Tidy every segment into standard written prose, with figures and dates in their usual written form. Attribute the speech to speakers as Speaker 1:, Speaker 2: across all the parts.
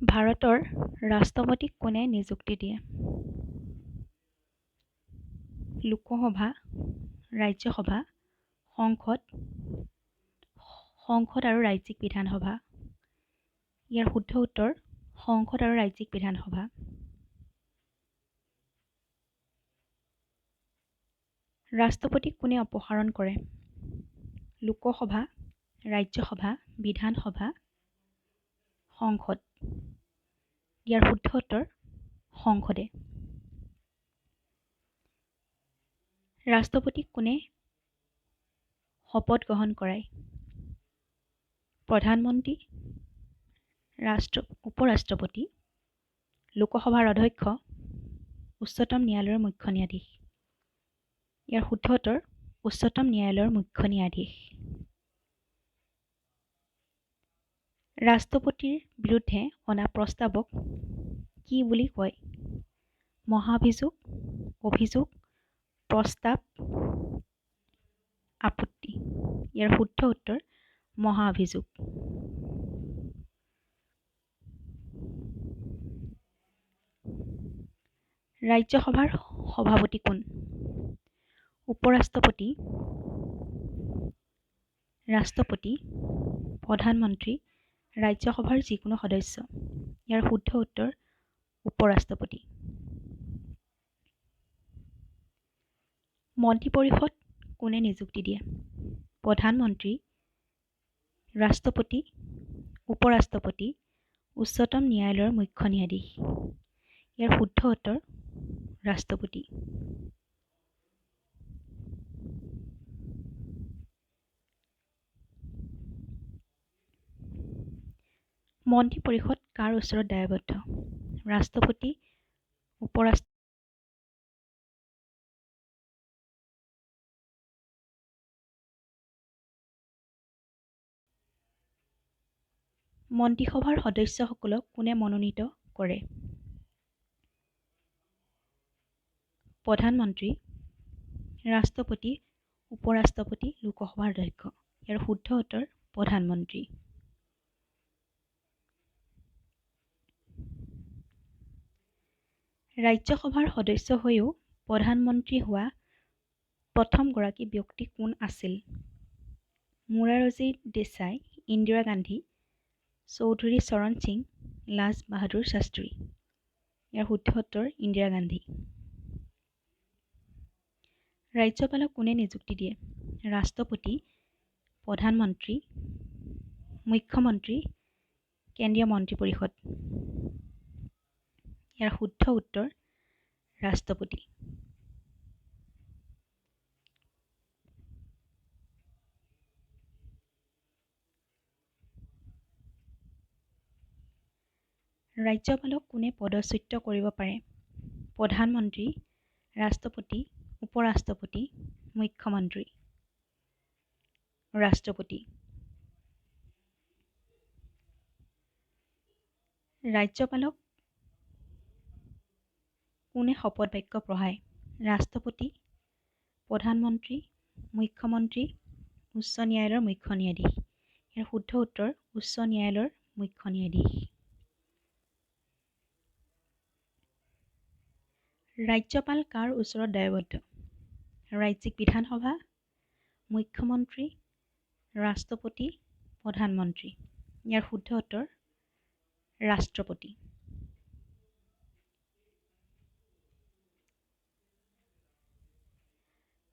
Speaker 1: ভাৰতৰ ৰাষ্ট্ৰপতিক কোনে নিযুক্তি দিয়ে? লোকসভা, ৰাজ্যসভা, সংসদ আৰু ৰাজ্যিক বিধানসভা। ইয়াৰ শুদ্ধ উত্তৰ সংসদ আৰু ৰাজ্যিক বিধানসভা। ৰাষ্ট্ৰপতিক কোনে অপসাৰণ কৰে? লোকসভা, ৰাজ্যসভা, বিধানসভা, সংসদ। ইয়াৰ শুদ্ধ উত্তৰ সংসদে। ৰাষ্ট্ৰপতিক কোনে শপত গ্ৰহণ কৰায়? প্ৰধানমন্ত্ৰী, উপৰাষ্ট্ৰপতি, লোকসভাৰ অধ্যক্ষ, উচ্চতম ন্যায়ালয়ৰ মুখ্য ন্যায়াধীশ। ইয়াৰ শুদ্ধ উত্তৰ উচ্চতম ন্যায়ালয়ৰ মুখ্য ন্যায়াধীশ। ৰাষ্ট্ৰপতিৰ বিৰুদ্ধে অনা প্ৰস্তাৱক কি বুলি কয়? মহাভিযোগ, অভিযোগ, প্ৰস্তাৱ, আপত্তি। ইয়াৰ শুদ্ধ উত্তৰ মহাভিযোগ। ৰাজ্যসভাৰ সভাপতি কোন? উপৰাষ্ট্ৰপতি, ৰাষ্ট্ৰপতি, প্ৰধানমন্ত্ৰী, ৰাজ্যসভাৰ যিকোনো সদস্য। ইয়াৰ শুদ্ধ উত্তৰ উপৰাষ্ট্ৰপতি। মন্ত্ৰী পৰিষদ কোনে নিযুক্তি দিয়ে? প্ৰধানমন্ত্ৰী, ৰাষ্ট্ৰপতি, উপৰাষ্ট্ৰপতি, উচ্চতম ন্যায়ালয়ৰ মুখ্য ন্যায়াধীশ। ইয়াৰ শুদ্ধ উত্তৰ ৰাষ্ট্ৰপতি। মন্ত্ৰী পৰিষদ কাৰ ওচৰত দায়বদ্ধ? ৰাষ্ট্ৰপতি, উপৰাষ্ট্ৰপতি, মন্ত্ৰীসভাৰ সদস্যসকলক কোনে মনোনীত কৰে? প্ৰধানমন্ত্ৰী, ৰাষ্ট্ৰপতি, উপৰাষ্ট্ৰপতি, লোকসভাৰ অধ্যক্ষ। ইয়াৰ শুদ্ধ উত্তৰ প্ৰধানমন্ত্ৰী। ৰাজ্যসভাৰ সদস্য হৈও প্ৰধানমন্ত্ৰী হোৱা প্ৰথমগৰাকী ব্যক্তি কোন আছিল? মোৰাৰজী দেশাই, ইন্দিৰা গান্ধী, চৌধুৰী চৰণ সিং, লাল বাহাদুৰ শাস্ত্ৰী। ইয়াৰ শুদ্ধ উত্তৰ ইন্দিৰা গান্ধী। ৰাজ্যপালক কোনে নিযুক্তি দিয়ে? ৰাষ্ট্ৰপতি, প্ৰধানমন্ত্ৰী, মুখ্যমন্ত্ৰী, কেন্দ্ৰীয় মন্ত্ৰী পৰিষদ। ইয়াৰ শুদ্ধ উত্তৰ ৰাষ্ট্ৰপতি। ৰাজ্যপালক কোনে পদচ্যুত কৰিব পাৰে? প্ৰধানমন্ত্ৰী, ৰাষ্ট্ৰপতি, উপৰাষ্ট্ৰপতি, মুখ্যমন্ত্ৰী। ৰাষ্ট্ৰপতি। ৰাজ্যপালক কোনে শপত বাক্য পঢ়ায়? ৰাষ্ট্ৰপতি, প্ৰধানমন্ত্ৰী, মুখ্যমন্ত্ৰী, উচ্চ ন্যায়ালয়ৰ মুখ্য ন্যায়াধীশ। ইয়াৰ শুদ্ধ উত্তৰ উচ্চ ন্যায়ালয়ৰ মুখ্য ন্যায়াধীশ। ৰাজ্যপাল কাৰ ওচৰত দায়বদ্ধ? ৰাজ্যিক বিধানসভা, মুখ্যমন্ত্ৰী, ৰাষ্ট্ৰপতি, প্ৰধানমন্ত্ৰী। ইয়াৰ শুদ্ধ উত্তৰ ৰাষ্ট্ৰপতি।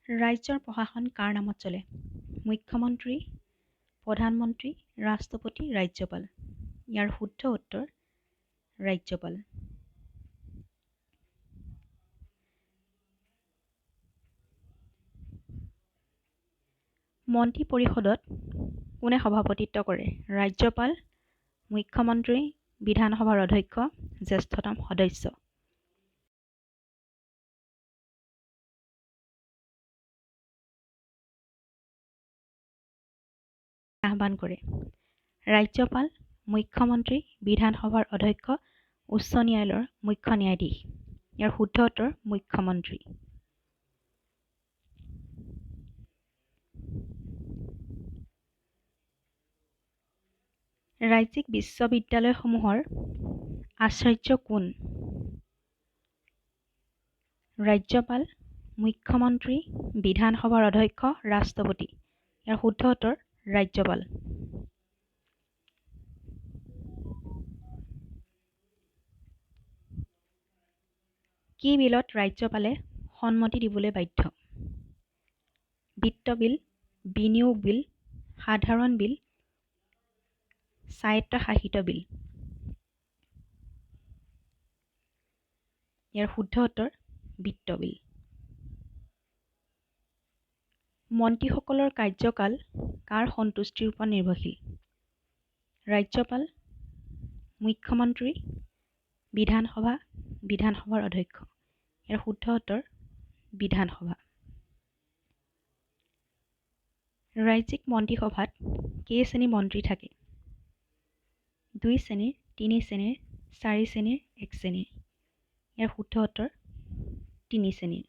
Speaker 1: ৰাজ্যৰ প্ৰশাসন কাৰ নামত চলে? মুখ্যমন্ত্ৰী, প্ৰধানমন্ত্ৰী, ৰাষ্ট্ৰপতি, ৰাজ্যপাল। ইয়াৰ শুদ্ধ উত্তৰ ৰাজ্যপাল। মন্ত্ৰী পৰিষদত কোনে সভাপতিত্ব কৰে? ৰাজ্যপাল, মুখ্যমন্ত্ৰী, বিধানসভাৰ অধ্যক্ষ, জ্যেষ্ঠতম সদস্য। আহ্বান কৰে। ৰাজ্যপাল, মুখ্যমন্ত্ৰী, বিধানসভাৰ অধ্যক্ষ, উচ্চ ন্যায়ালয়ৰ মুখ্য ন্যায়াধীশ। ইয়াৰ শুদ্ধ উত্তৰ মুখ্যমন্ত্ৰী। ৰাজ্যিক বিশ্ববিদ্যালয়সমূহৰ আচাৰ্য কোন? ৰাজ্যপাল, মুখ্যমন্ত্ৰী, বিধানসভাৰ অধ্যক্ষ, ৰাষ্ট্ৰপতি। ইয়াৰ শুদ্ধ উত্তৰ ৰাজ্যপাল। কি বিলত ৰাজ্যপালে সন্মতি দিবলৈ বাধ্য? বিত্ত বিল, বিনিয়োগ বিল, সাধাৰণ বিল, স্বায়ত্তশাসিত বিল। ইয়াৰ শুদ্ধ উত্তৰ বিত্ত বিল। মন্ত্ৰীসকলৰ কাৰ্যকাল কাৰ সন্তুষ্টিৰ ওপৰত নিৰ্ভৰশীল? ৰাজ্যপাল, মুখ্যমন্ত্ৰী, বিধানসভা, বিধানসভাৰ অধ্যক্ষ। ইয়াৰ শুদ্ধ উত্তৰ বিধানসভা। ৰাজ্যিক মন্ত্ৰীসভাত কেই শ্ৰেণীৰ মন্ত্ৰী থাকে? 2 শ্ৰেণীৰ, 3 শ্ৰেণীৰ, 4 শ্ৰেণীৰ, 1 শ্ৰেণীৰ। ইয়াৰ শুদ্ধ উত্তৰ 3 শ্ৰেণীৰ।